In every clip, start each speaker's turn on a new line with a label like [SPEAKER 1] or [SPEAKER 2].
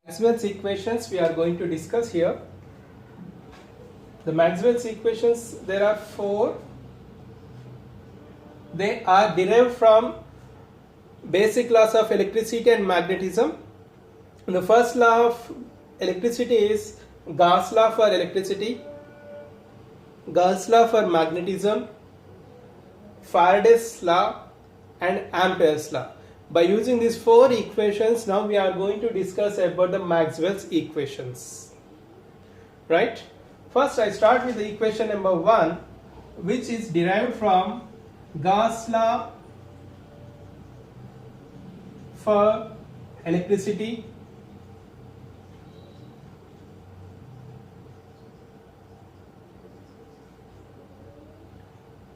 [SPEAKER 1] Maxwell's equations we are going to discuss here. The Maxwell's equations, there are four. They are derived from basic laws of electricity and magnetism. The first law of electricity is Gauss law for electricity, Gauss law for magnetism, Faraday's law and Ampere's law. By using these four equations, now we are going to discuss about the Maxwell's equations. Right? First I start with the equation number 1, which is derived from Gauss law for electricity,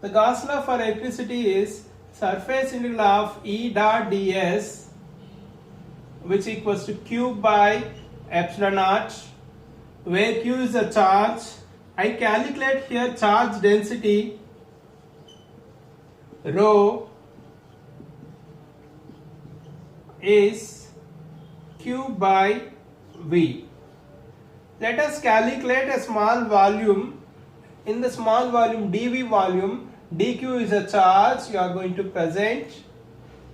[SPEAKER 1] the Gauss law for electricity is surface integral of E dot ds, which equals to Q by epsilon naught, where Q is a charge. I calculate here charge density rho is Q by V. Let us calculate a small volume. In the small volume, dV volume, dq is a charge you are going to present.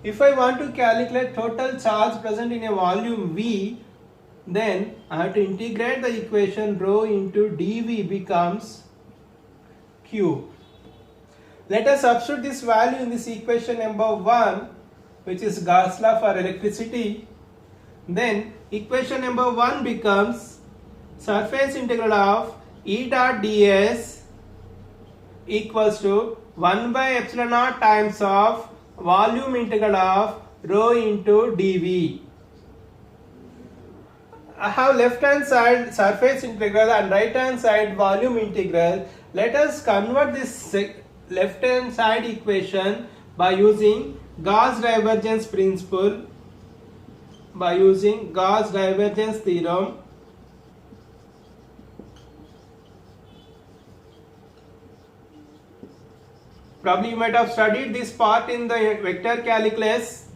[SPEAKER 1] If I want to calculate total charge present in a volume V, then I have to integrate the equation rho into dV becomes Q. Let us substitute this value in this equation number 1, which is Gauss law for electricity. Then equation number 1 becomes surface integral of E dot ds equals to 1 by epsilon naught times of volume integral of rho into dV. I have left hand side surface integral and right hand side volume integral. Let us convert this left hand side equation by using Gauss divergence principle, by using Gauss divergence theorem. Probably you might have studied this part in the vector calculus,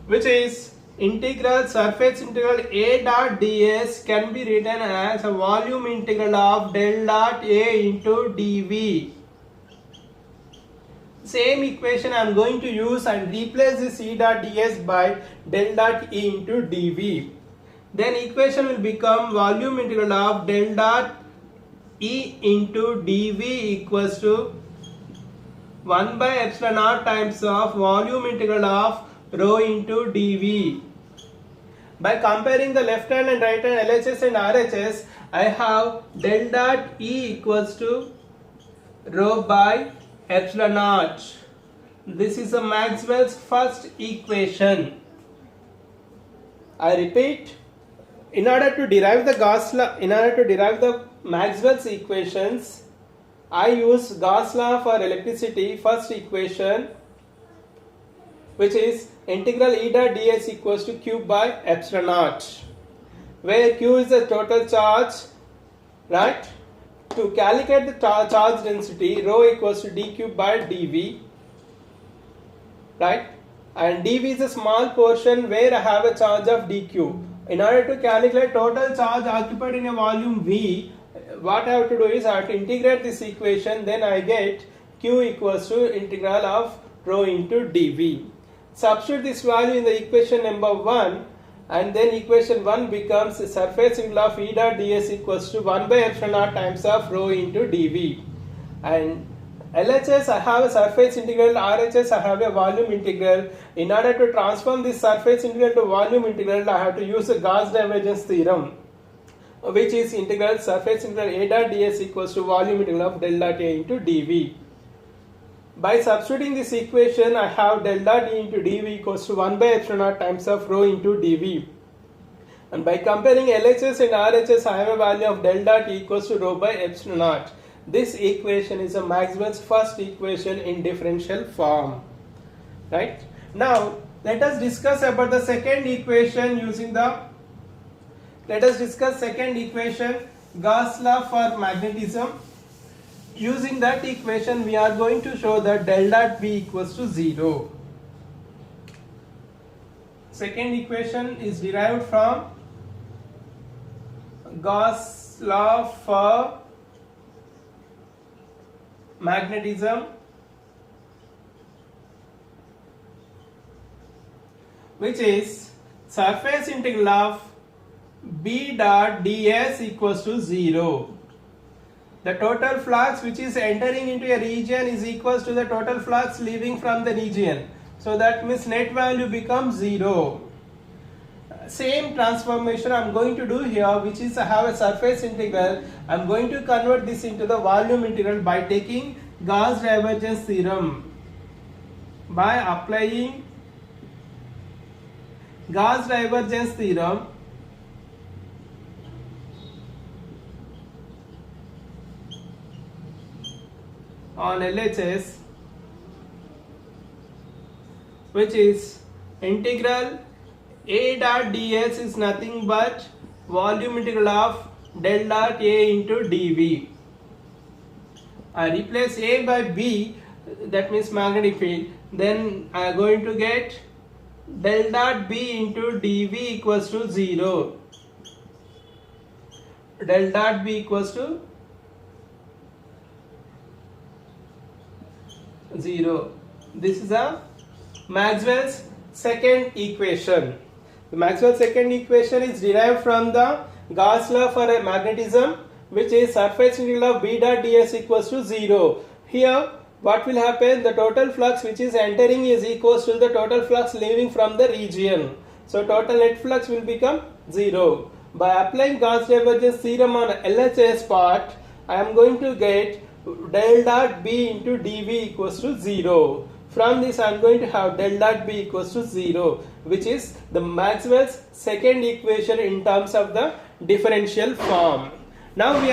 [SPEAKER 1] which is integral surface integral A dot ds can be written as a volume integral of del dot A into dV. Same equation I am going to use and replace this E dot ds by del dot E into dV. Then equation will become volume integral of del dot E into dV equals to 1 by epsilon naught times of volume integral of rho into dV. By comparing the left hand and right hand LHS and RHS, I have del dot E equals to rho by epsilon naught. This is a Maxwell's first equation. I repeat, in order to derive the Maxwell's equations, I use Gauss law for electricity first equation, which is integral E dot ds equals to Q by epsilon naught, where Q is the total charge, right? To calculate the charge density, rho equals to dq by dV, right? And dV is a small portion where I have a charge of dq. In order to calculate total charge occupied in a volume V, what I have to do is I have to integrate this equation, then I get Q equals to integral of rho into dV. Substitute this value in the equation number 1, and then equation 1 becomes the surface integral of E dot ds equals to 1 by epsilon naught times of rho into dV. And LHS I have a surface integral, RHS I have a volume integral. In order to transform this surface integral to volume integral, I have to use the Gauss divergence theorem, which is integral surface integral A dot ds equals to volume integral of del dot A into dV. By substituting this equation, I have del dot E into dV equals to 1 by epsilon naught times of rho into dV. And by comparing LHS and RHS, I have a value of del dot E equals to rho by epsilon naught. This equation is a Maxwell's first equation in differential form. Right? Now, let us discuss about the second equation using the second equation, Gauss law for magnetism. Using that equation, we are going to show that del dot B equals to 0. Second equation is derived from Gauss law for magnetism, which is surface integral of B dot ds equals to 0. The total flux which is entering into a region is equals to the total flux leaving from the region. So that means net value becomes 0. Same transformation I am going to do here, which is I have a surface integral. I am going to convert this into the volume integral by taking Gauss divergence theorem. By applying Gauss divergence theorem, on LHS, which is integral A dot ds is nothing but volume integral of del dot A into dV. I replace A by B, that means magnetic field, then I am going to get del dot B into dV equals to 0. Del dot B equals to 0. This is a Maxwell's second equation. The Maxwell's second equation is derived from the Gauss law for magnetism, which is surface integral of B dot ds equals to 0. Here what will happen? The total flux which is entering is equals to the total flux leaving from the region. So total net flux will become 0. By applying Gauss divergence theorem on LHS part, I am going to get del dot B into dV equals to 0. From this I am going to have del dot B equals to 0, which is the Maxwell's second equation in terms of the differential form. Now we